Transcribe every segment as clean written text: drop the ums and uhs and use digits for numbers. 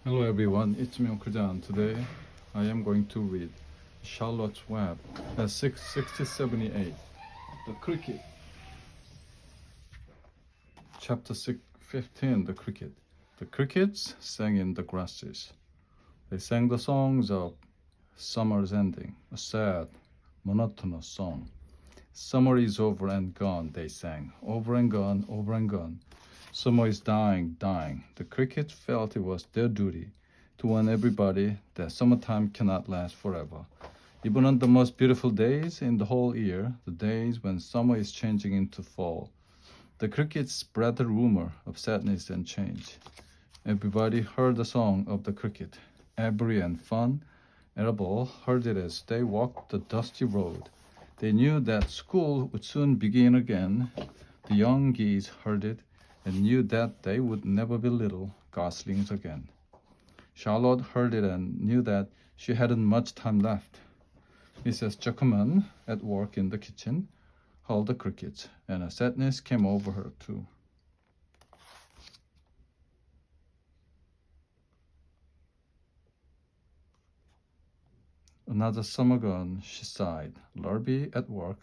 Hello everyone, it's me Okrujan. Today I am going to read Charlotte's Web, 6078, The Cricket. Chapter 15, The Cricket. The crickets sang in the grasses. They sang the songs of summer's ending, a sad, monotonous song. Summer is over and gone, they sang, over and gone, over and gone. Summer is dying, dying. The crickets felt it was their duty to warn everybody that summertime cannot last forever. Even on the most beautiful days in the whole year, the days when summer is changing into fall, the crickets spread the rumor of sadness and change. Everybody heard the song of the cricket. Avery and Fun, Arable heard it as they walked the dusty road. They knew that school would soon begin again. The young geese heard it and knew that they would never be little goslings again. Charlotte heard it and knew that she hadn't much time left. Mrs. Zuckerman, at work in the kitchen, heard the crickets, and a sadness came over her too. Another summer gone, she sighed. Lurby, at work,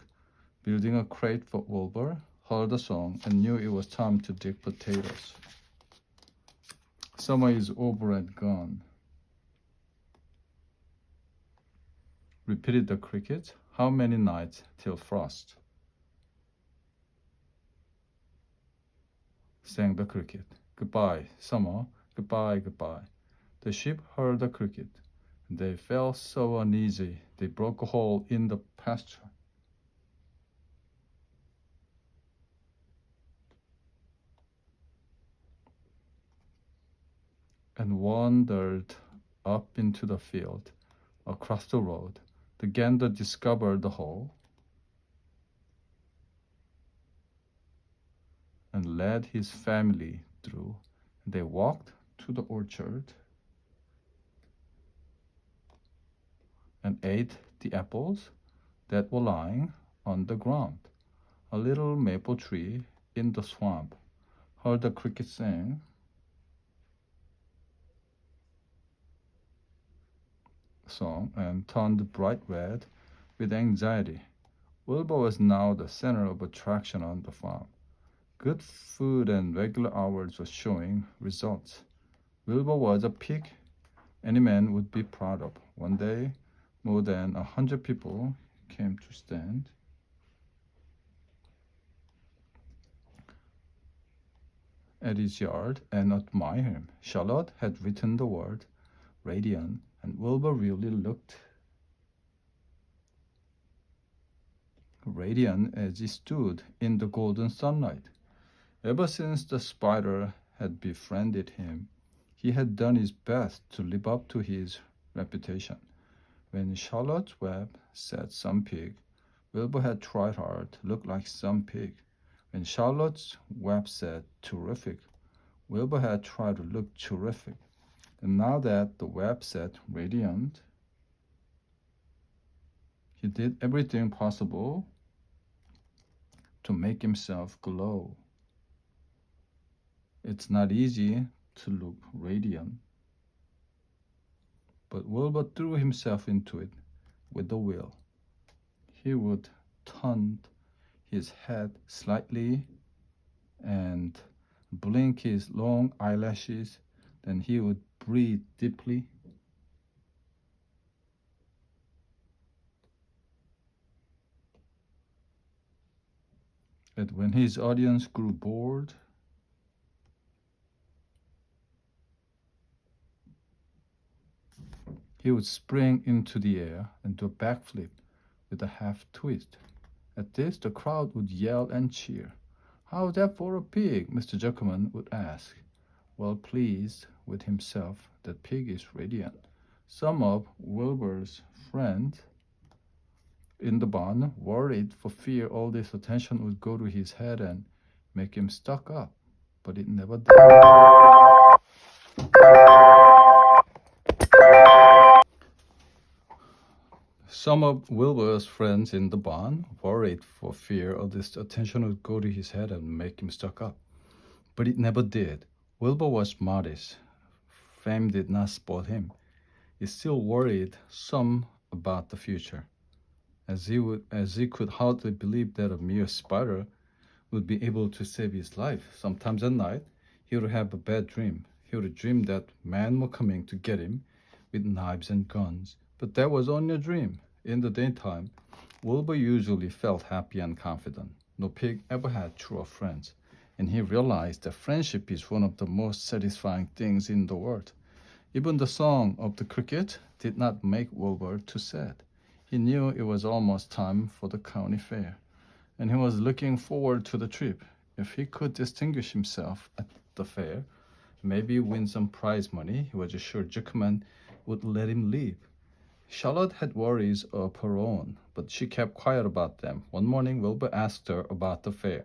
building a crate for Wilbur, heard the song and knew it was time to dig potatoes. Summer is over and gone, repeated the cricket. How many nights till frost? Sang the cricket. Goodbye, summer, goodbye, goodbye. The sheep heard the cricket. They felt so uneasy, they broke a hole in the pasture. And wandered up into the field, across the road. The gander discovered the hole and led his family through. They walked to the orchard and ate the apples that were lying on the ground. A little maple tree in the swamp heard the cricket sing. Song and turned bright red with anxiety. Wilbur was now the center of attraction on the farm. Good food and regular hours were showing results. Wilbur was a pig any man would be proud of. One day, more than 100 people came to stand at his yard and admire him. Charlotte had written the word radiant, and Wilbur really looked radiant as he stood in the golden sunlight. Ever since the spider had befriended him, he had done his best to live up to his reputation. When Charlotte's Web said some pig, Wilbur had tried hard to look like some pig. When Charlotte's Web said terrific, Wilbur had tried to look terrific. And now that the web said radiant, he did everything possible to make himself glow. It's not easy to look radiant, but Wilbur threw himself into it with a will. He would turn his head slightly and blink his long eyelashes. Then he would breathe deeply. And when his audience grew bored, he would spring into the air and do a backflip with a half twist. At this, the crowd would yell and cheer. "How's that for a pig?" Mr. Zuckerman would ask, well pleased with himself that pig is radiant. Some of Wilbur's friends in the barn worried for fear all this attention would go to his head and make him stuck up, but it never did. Some of Wilbur's friends in the barn worried for fear all this attention would go to his head and make him stuck up, but it never did. Wilbur was modest, fame did not spoil him. He still worried some about the future, as he could hardly believe that a mere spider would be able to save his life. Sometimes at night, he would have a bad dream. He would dream that men were coming to get him with knives and guns. But that was only a dream. In the daytime, Wilbur usually felt happy and confident. No pig ever had truer friends, and he realized that friendship is one of the most satisfying things in the world. Even the song of the cricket did not make Wilbur too sad. He knew it was almost time for the county fair, and he was looking forward to the trip. If he could distinguish himself at the fair, maybe win some prize money, he was sure Zuckerman would let him leave. Charlotte had worries of her own, but she kept quiet about them. One morning, Wilbur asked her about the fair.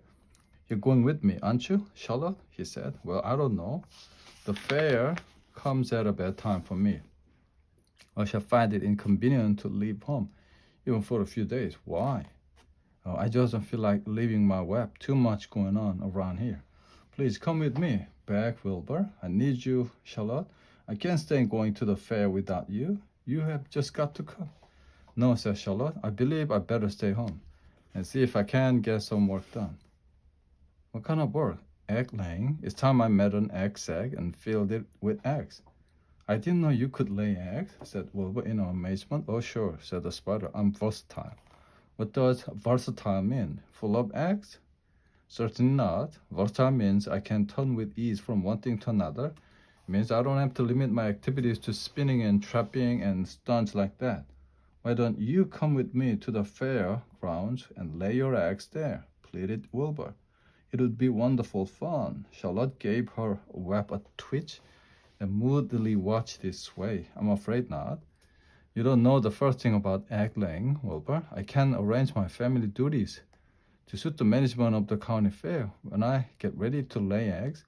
"You're going with me, aren't you, Charlotte?" he said. "Well, I don't know. The fair comes at a bad time for me. I shall find it inconvenient to leave home, even for a few days." "Why?" "Oh, I just don't feel like leaving my web. Too much going on around here." "Please come with me." "Back, Wilbur. I need you, Charlotte. I can't stay going to the fair without you. You have just got to come." "No," said Charlotte. "I believe I better stay home and see if I can get some work done." "What kind of work?" "Egg laying. It's time I made an egg sack and filled it with eggs." "I didn't know you could lay eggs," said Wilbur in amazement. "Oh, sure," said the spider. "I'm versatile." "What does versatile mean? Full of eggs?" "Certainly not. Versatile means I can turn with ease from one thing to another. It means I don't have to limit my activities to spinning and trapping and stunts like that. Why don't you come with me to the fair grounds and lay your eggs there?" pleaded Wilbur. "It would be wonderful fun." Charlotte gave her web a twitch and moodily watched it sway. "I'm afraid not. You don't know the first thing about egg laying, Wilbur. I can arrange my family duties to suit the management of the county fair. When I get ready to lay eggs,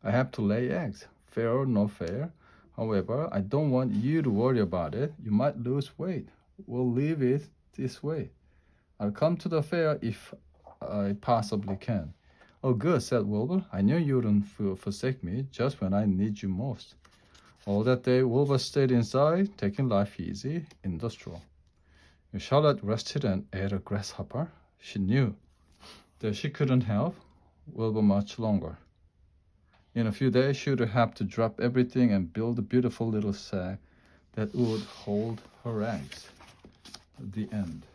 I have to lay eggs, fair or no fair. However, I don't want you to worry about it. You might lose weight. We'll leave it this way. I'll come to the fair if I possibly can." "Oh, good," said Wilbur. "I knew you wouldn't forsake me just when I need you most." All that day, Wilbur stayed inside, taking life easy in the straw. Charlotte rested and ate a grasshopper. She knew that she couldn't help Wilbur much longer. In a few days, she would have to drop everything and build a beautiful little sack that would hold her eggs. The end.